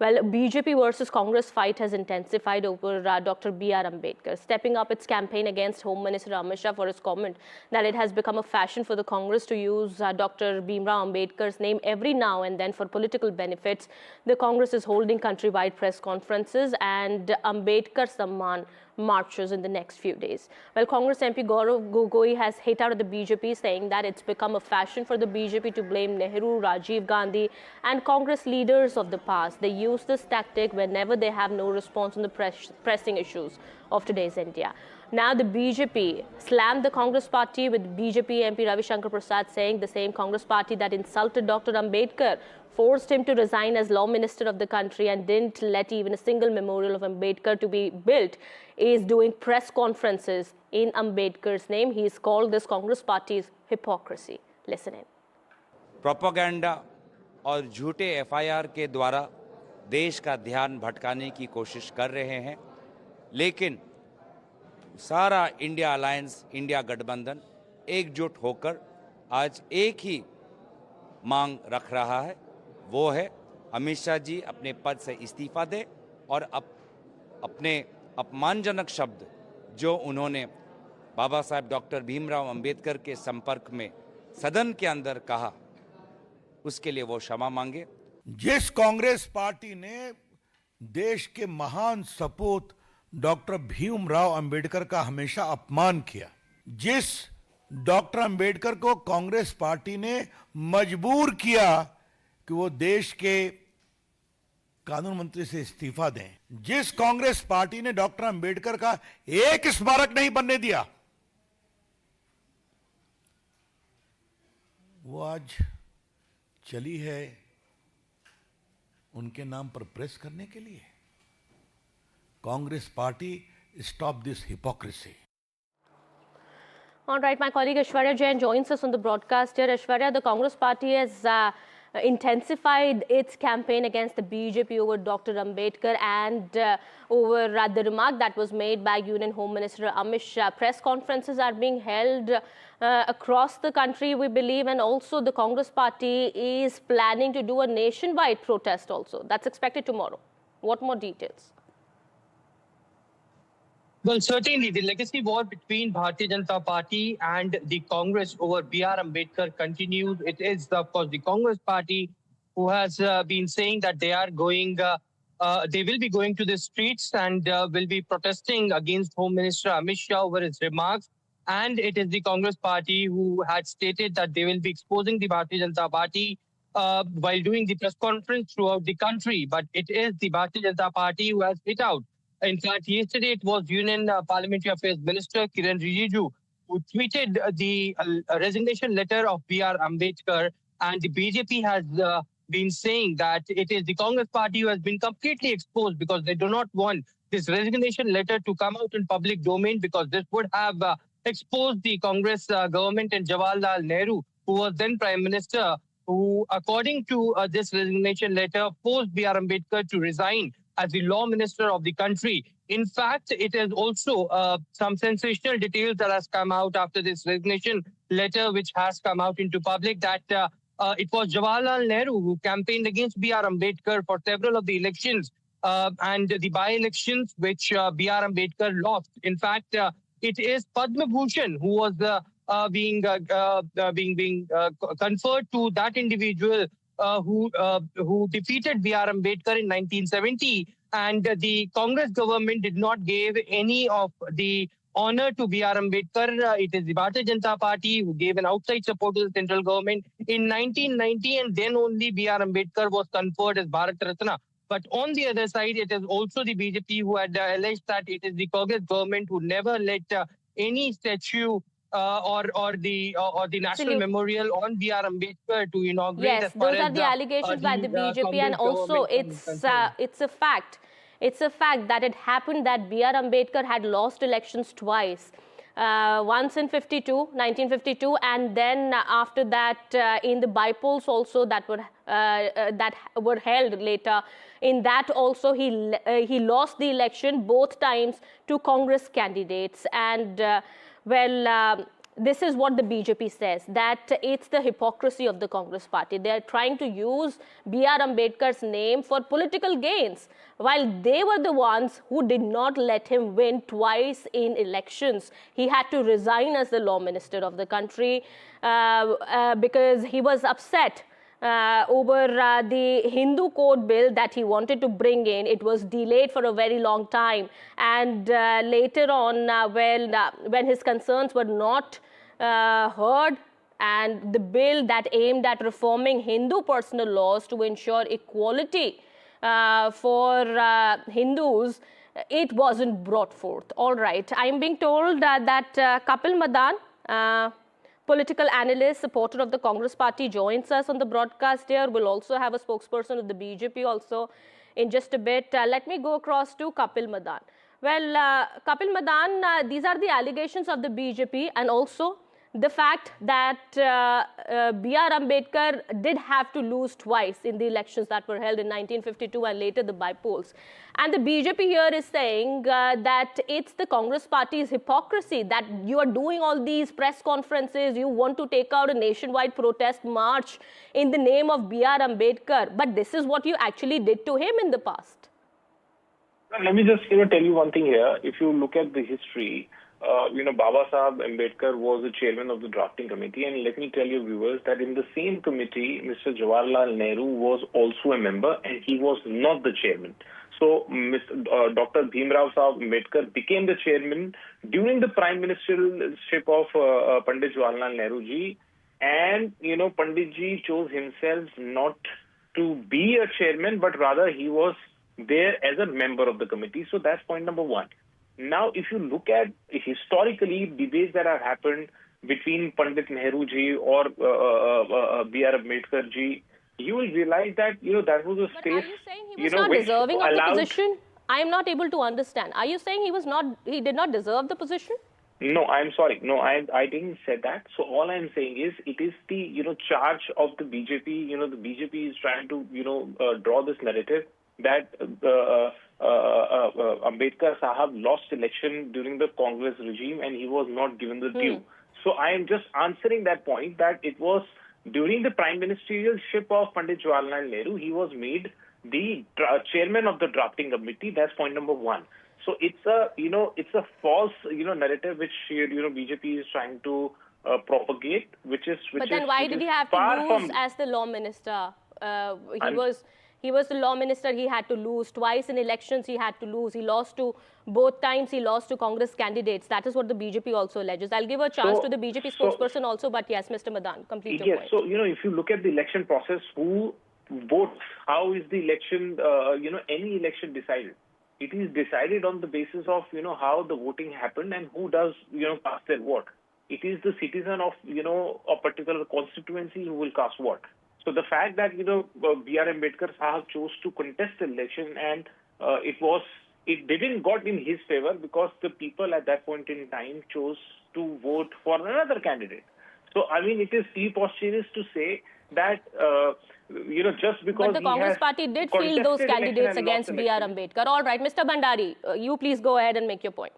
Well, BJP versus Congress fight has intensified over Dr. B.R. Ambedkar, stepping up its campaign against Home Minister Amit Shah for his comment that it has become a fashion for the Congress to use Dr. Bhimrao Ambedkar's name every now and then for political benefits. The Congress is holding countrywide press conferences and Ambedkar Samman marches in the next few days. Well, Congress MP Gaurav Gogoi has hit out at the BJP, saying that it's become a fashion for the BJP to blame Nehru, Rajiv Gandhi and Congress leaders of the past. They use this tactic whenever they have no response on the pressing issues of today's India. Now the BJP slammed the Congress party, with BJP MP Ravi Shankar Prasad saying the same Congress party that insulted Dr. Ambedkar forced him to resign as law minister of the country and didn't let even a single memorial of Ambedkar to be built is doing press conferences in Ambedkar's name. He's called this Congress party's hypocrisy. Listen in. Propaganda और झूठे FIR के द्वारा देश का ध्यान भटकाने की कोशिश कर रहे हैं, लेकिन सारा इंडिया अलायंस, इंडिया गठबंधन एकजुट होकर आज एक ही मांग रख रहा है, वो है अमित शाह जी अपने पद से इस्तीफा दें और अपने अपमानजनक शब्द जो उन्होंने बाबा साहब डॉक्टर भीमराव अंबेडकर के संपर्क में सदन के अंदर कहा, उसके लिए वो क्षमा मांगे। जिस कांग्रेस पार्टी ने देश के महान सपूत डॉक्टर भीमराव अंबेडकर का हमेशा अपमान किया, जिस डॉक्टर अंबेडकर को कांग्रेस पार्टी ने मजबूर किया कि वो देश के कानून मंत्री से इस्तीफा दें, जिस कांग्रेस पार्टी ने डॉक्टर अंबेडकर का एक स्मारक नहीं बनने दिया, वो आज चली है उनके नाम पर प्रेस करने के लिए। Congress party, stop this hypocrisy. All right, my colleague Aishwarya Jain joins us on the broadcast here. Aishwarya, the Congress party has intensified its campaign against the BJP over Dr. Ambedkar and over the remark that was made by Union Home Minister Amit Shah. Press conferences are being held across the country, we believe, and also the Congress party is planning to do a nationwide protest also. That's expected tomorrow. What more details? Well, certainly the legacy war between Bharatiya Janata Party and the Congress over B.R. Ambedkar continues. It is, of course, the Congress Party who has been saying that they are going, they will be going to the streets and will be protesting against Home Minister Amit Shah over his remarks. And it is the Congress Party who had stated that they will be exposing the Bharatiya Janata Party while doing the press conference throughout the country. But it is the Bharatiya Janata Party who has hit out. In fact, yesterday it was Union Parliamentary Affairs Minister Kiran Rijiju who tweeted the resignation letter of B.R. Ambedkar, and the BJP has been saying that it is the Congress party who has been completely exposed because they do not want this resignation letter to come out in public domain, because this would have exposed the Congress government and Jawaharlal Nehru, who was then Prime Minister, who, according to this resignation letter, forced B.R. Ambedkar to resign as the law minister of the country. In fact, it is also some sensational details that has come out after this resignation letter, which has come out into public, that it was Jawaharlal Nehru who campaigned against B.R. Ambedkar for several of the elections and the by-elections which B.R. Ambedkar lost. In fact, it is Padma Bhushan who was being conferred to that individual who defeated B.R. Ambedkar in 1970, and the Congress government did not give any of the honor to B.R. Ambedkar. It is the Bharatiya Janata Party who gave an outside support to the central government in 1990, and then only B.R. Ambedkar was conferred as Bharat Ratna. But on the other side, it is also the BJP who had alleged that it is the Congress government who never let any statue or the national memorial on B.R. Ambedkar to inaugurate. Yes, those are the allegations by the BJP, and also it's a fact. It's a fact that it happened that B.R. Ambedkar had lost elections twice. Once in 1952, and then after that in the bypolls also that were held later. In that also he lost the election both times to Congress candidates, and this is what the BJP says, that it's the hypocrisy of the Congress party. They are trying to use B.R. Ambedkar's name for political gains, while they were the ones who did not let him win twice in elections. He had to resign as the law minister of the country because he was upset over the Hindu code bill that he wanted to bring in. It was delayed for a very long time, and later on, when his concerns were not heard, and the bill that aimed at reforming Hindu personal laws to ensure equality for Hindus, it wasn't brought forth. All right, I'm being told that Kapil Madan, political analyst, supporter of the Congress party, joins us on the broadcast here. We'll also have a spokesperson of the BJP also in just a bit. Let me go across to Kapil Madan. Well, Kapil Madan, these are the allegations of the BJP, and also the fact that B.R. Ambedkar did have to lose twice in the elections that were held in 1952 and later the by-polls. And the BJP here is saying that it's the Congress party's hypocrisy, that you are doing all these press conferences, you want to take out a nationwide protest march in the name of B.R. Ambedkar, but this is what you actually did to him in the past. Let me just tell you one thing here. If you look at the history, Baba Sahib Ambedkar was the chairman of the drafting committee, and let me tell you viewers that in the same committee, Mr. Jawaharlal Nehru was also a member, and he was not the chairman. So, Dr. Bhimrao Sahib Ambedkar became the chairman during the prime ministership of Pandit Jawaharlal Nehru ji, and Pandit ji chose himself not to be a chairman, but rather he was there as a member of the committee. So that's point number one. Now, if you look at historically debates that have happened between Pandit Nehru ji or B.R. Ambedkar ji, you will realize that that was a space. But are you saying he was not deserving of the position? I am not able to understand. Are you saying he did not deserve the position? No, I'm sorry. No, I didn't say that. So all I'm saying is it is the charge of the BJP. The BJP is trying to draw this narrative that Ambedkar Sahab lost election during the Congress regime and he was not given the due. So I am just answering that point, that it was during the prime ministerialship of Pandit Jawaharlal Nehru, he was made the chairman of the drafting committee. That's point number one. So it's a false narrative which BJP is trying to propagate, But then why did he have to lose as the law minister? He was the law minister. He had to lose twice in elections. He had to lose. He lost to both times. He lost to Congress candidates. That is what the BJP also alleges. I'll give a chance to the BJP spokesperson also. But yes, Mr. Madan, complete your point. So if you look at the election process, who votes? How is the election? Any election decided? It is decided on the basis of how the voting happened and who does cast their vote. It is the citizen of a particular constituency who will cast vote. So the fact that B.R. Ambedkar Sahab chose to contest the election and it didn't got in his favor because the people at that point in time chose to vote for another candidate. So I mean, it is preposterous to say that just because. But the Congress party did field those candidates against B.R. Ambedkar. All right, Mr. Bhandari, you please go ahead and make your point.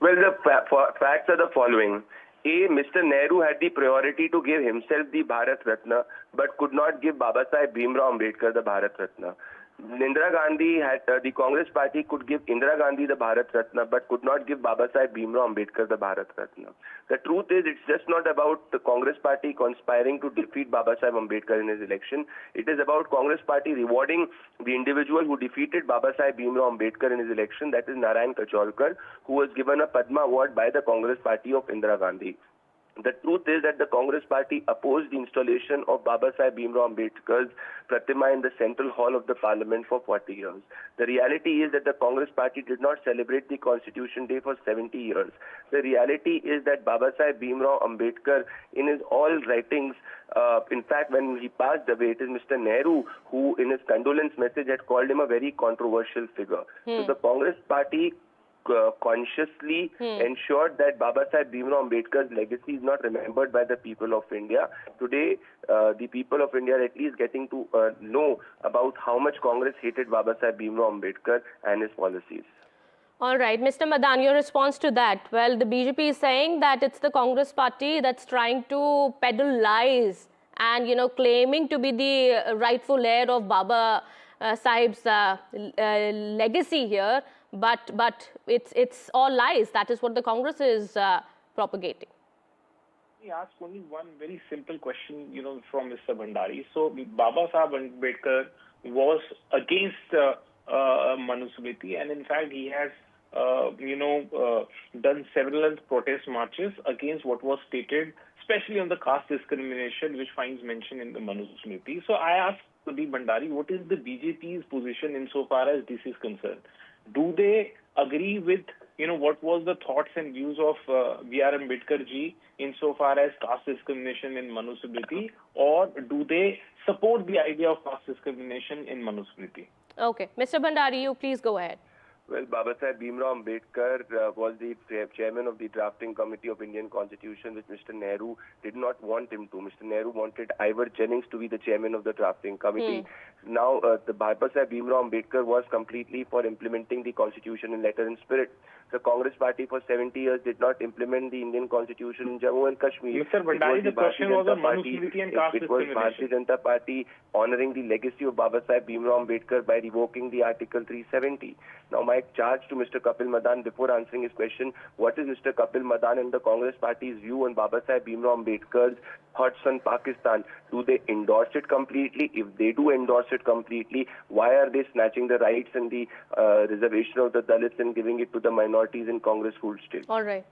Well, the facts are the following. A, Mr. Nehru had the priority to give himself the Bharat Ratna, but could not give Baba Sahib Bhimrao Ambedkar the Bharat Ratna. Indira Gandhi had, the Congress party could give Indira Gandhi the Bharat Ratna, but could not give Baba Sahib Bhimrao Ambedkar the Bharat Ratna. The truth is, it's just not about the Congress party conspiring to defeat Baba Sahib Ambedkar in his election. It is about Congress party rewarding the individual who defeated Baba Sahib Bhimrao Ambedkar in his election, that is Narayan Kacholkar, who was given a Padma Award by the Congress party of Indira Gandhi. The truth is that the Congress party opposed the installation of Baba Sahib Bhimrao Ambedkar's Pratima in the Central Hall of the Parliament for 40 years. The reality is that the Congress party did not celebrate the Constitution Day for 70 years. The reality is that Baba Sahib Bhimrao Ambedkar, in his all writings, in fact, when he passed away, it is Mr. Nehru who, in his condolence message, had called him a very controversial figure. So the Congress party consciously ensured that Baba Sahib Bhimrao Ambedkar's legacy is not remembered by the people of India. Today, the people of India are at least getting to know about how much Congress hated Baba Sahib Bhimrao Ambedkar and his policies. All right, Mr. Madan, your response to that? Well, the BJP is saying that it's the Congress party that's trying to peddle lies and, claiming to be the rightful heir of Baba Sahib's legacy here. But it's all lies. That is what the Congress is propagating. Let me ask only one very simple question, from Mr. Bhandari. So, Baba Sahib Ambedkar was against Manusmriti, and in fact, he has, done several protest marches against what was stated, especially on the caste discrimination, which finds mention in the Manusmriti. So, I ask Pradeep Bhandari, what is the BJP's position insofar as this is concerned? Do they agree with what was the thoughts and views of B.R. Ambedkar ji insofar as caste discrimination in Manusmriti, or do they support the idea of caste discrimination in Manusmriti? Okay. Mr. Bhandari, you please go ahead. Well, Baba Sahib Bhimrao Ambedkar was the chairman of the drafting committee of Indian Constitution, which Mr. Nehru did not want him to. Mr. Nehru wanted Ivor Jennings to be the chairman of the drafting committee. Now, the Baba Sahib Bhimrao Ambedkar was completely for implementing the constitution in letter and spirit. The Congress party for 70 years did not implement the Indian constitution in Jammu and Kashmir. Mr. Bhandari, the question was on Manusmriti and caste discrimination. It was Bharatiya Janata Party honoring the legacy of Baba Sahib Bhimrao Ambedkar by revoking the Article 370. Now, my charge to Mr. Kapil Madan before answering his question, what is Mr. Kapil Madan and the Congress party's view on Baba Sahib Bhimrao Ambedkar's thoughts on Pakistan? Do they endorse it completely? If they do endorse it completely, why are they snatching the rights and the reservation of the Dalits and giving it to the minorities in Congress full still? All right.